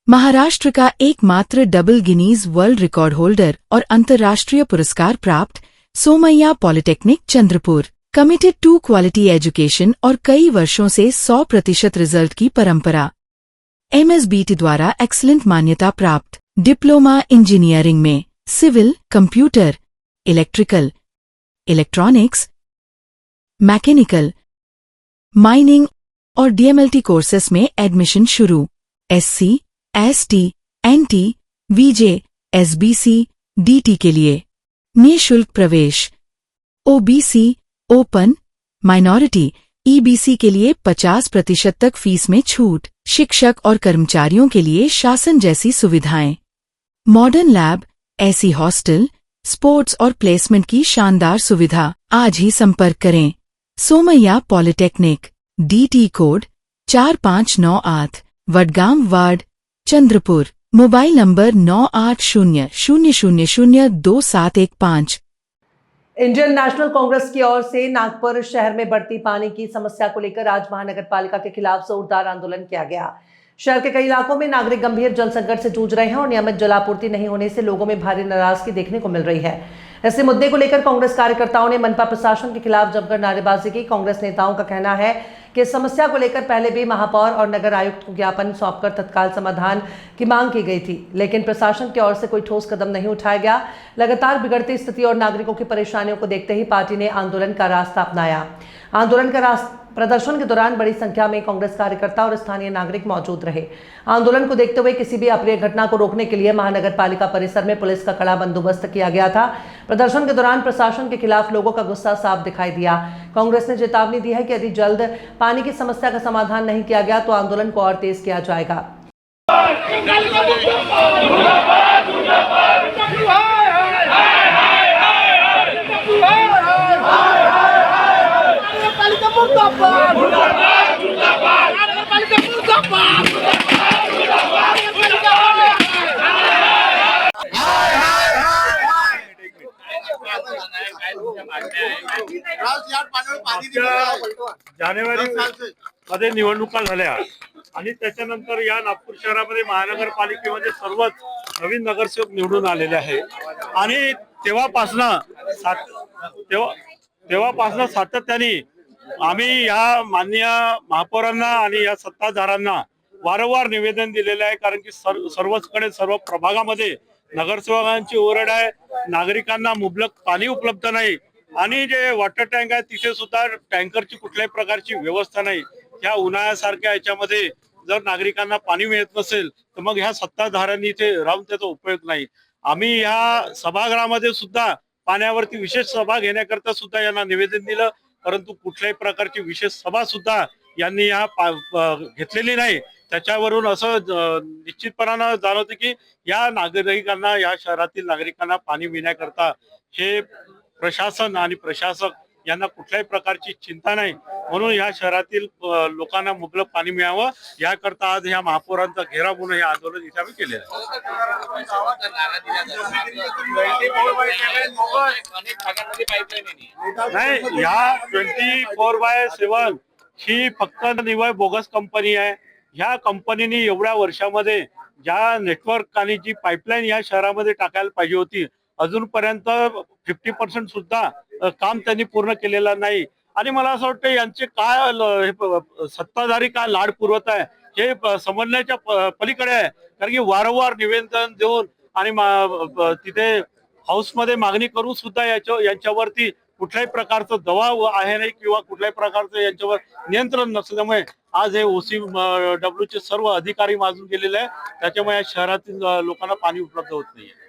महाराष्ट्र का एकमात्र double Guinness world record holder और अंतर्राष्ट्रीय पुरस्कार प्राप्त Somaiya polytechnic Chandrapur committed to quality education और कई वर्षों से 100% रिजल्ट की परंपरा। MSBT द्वारा एक्सीलेंट मान्यता प्राप्त डिप्लोमा इंजीनियरिंग में civil, computer, electrical, electronics, mechanical, mining और DMLT कोर्सेस में एडमिशन शुरू। SC, ST, NT, VJ, SBC, DT के लिए निःशुल्क प्रवेश। OBC, ओपन, माइनॉरिटी, EBC के लिए 50% तक फीस में छूट। शिक्षक और कर्मचारियों के लिए शासन जैसी सुविधाएं, मॉडर्न लैब, ऐसी हॉस्टल, स्पोर्ट्स और प्लेसमेंट की शानदार सुविधा। आज ही संपर्क करें। Somaiya polytechnic, DT code 4598, Wadgaon ward, Chandrapur. Mobile number 9800002715। Indian national Congress की ओर से नागपुर शहर में बढ़ती पानी की समस्या को लेकर आज महानगर पालिका के खिलाफ जोरदार आंदोलन किया गया। शहर के कई इलाकों में नागरिक गंभीर जल संकट से जूझ रहे हैं और नियमित जलापूर्ति नहीं होने से लोगों में भारी नाराजगी देखने को मिल रही है। इसी मुद्दे को लेकर कांग्रेस कार्यकर्ताओं ने मनपा प्रशासन के खिलाफ जमकर नारेबाजी की। कांग्रेस नेताओं का कहना है कि इस समस्या को लेकर पहले भी महापौर और नगर आयुक्त को ज्ञापन सौंपकर तत्काल समाधान की मांग की गई थी, लेकिन प्रशासन की ओर से कोई ठोस कदम नहीं उठाया गया। लगातार बिगड़ती स्थिति और नागरिकों की परेशानियों को देखते ही पार्टी ने आंदोलन का रास्ता अपनाया। आंदोलन का प्रदर्शन के दौरान बड़ी संख्या में कांग्रेस कार्यकर्ता और स्थानीय नागरिक मौजूद रहे। आंदोलन को देखते हुए किसी भी अप्रिय घटना को रोकने के लिए महानगर पालिका परिसर में पुलिस का कड़ा बंदोबस्त किया गया था। प्रदर्शन के दौरान प्रशासन के खिलाफ लोगों का गुस्सा साफ दिखाई दिया। कांग्रेस ने चेतावनी दी है कि यदि जल्द पानी की समस्या का समाधान नहीं किया गया तो आंदोलन को और तेज किया जाएगा। जानेवारी मध्ये निवडणुका झाल्या आणि त्याच्यानंतर या नागपूर शहरामध्ये महानगरपालिकेमध्ये सर्वच नवीन नगरसेवक निवडून आलेले आहे आणि तेव्हापासनं सातत्याने आम्ही या माननीय महापौरांना आणि या सत्ताधाऱ्यांना वारंवार निवेदन दिलेलं आहे। कारण की सर्वचकडे सर्व प्रभागामध्ये नगरसेवकांची ओरड आहे, नागरिकांना मुबलक पाणी उपलब्ध नाही आणि जे वॉटर टँक आहे तिथे सुद्धा टँकरची कुठल्याही प्रकारची व्यवस्था नाही। ह्या उन्हाळ्यासारख्या याच्यामध्ये जर नागरिकांना पाणी मिळत नसेल तर मग ह्या सत्ताधाऱ्यांनी इथे राहून त्याचा उपयोग नाही। आम्ही ह्या सभागृहामध्ये सुद्धा पाण्यावरती विशेष सभा घेण्याकरता सुद्धा यांना निवेदन दिलं, परंतु कुठल्याही प्रकारची विशेष सभा सुद्धा यांनी घेतलेली नाही। त्याच्यावरून असं निश्चितपणानं जाणवतं की या नागरिकांना, या शहरातील नागरिकांना पाणी पिण्याकरता हे प्रशासन आणि प्रशासक यांना कुठल्याही प्रकारची चिंता नाही। म्हणून या शहरातील लोकांना मुबलक पाणी मिळावं याकरता आज ह्या महापौरांचा घेराव म्हणून हे आंदोलन इथे आम्ही केलेलं आहे। नाही, या 24/7 ही फक्त निव्वळ बोगस कंपनी आहे। ह्या कंपनीने एवढ्या वर्षामध्ये ज्या नेटवर्क आणि जी पाईपलाईन या शहरामध्ये टाकायला पाहिजे होती अजूनपर्यंत 50% सुद्धा काम त्यांनी पूर्ण केलेलं नाही। आणि मला असं वाटतं यांचे काय सत्ताधारी काय लाड पुरवत आहे हे समजण्याच्या पलीकडे आहे। कारण की वारंवार निवेदन देऊन आणि तिथे हाऊसमध्ये मागणी करून सुद्धा यांच्यावरती कुठल्याही प्रकारचं दबाव आहे नाही किंवा कुठल्याही प्रकारचं यांच्यावर नियंत्रण नसल्यामुळे आज हे OCW चे सर्व अधिकारी माजून गेलेले आहे। त्याच्यामुळे या शहरातील लोकांना पाणी उपलब्ध होत नाहीये।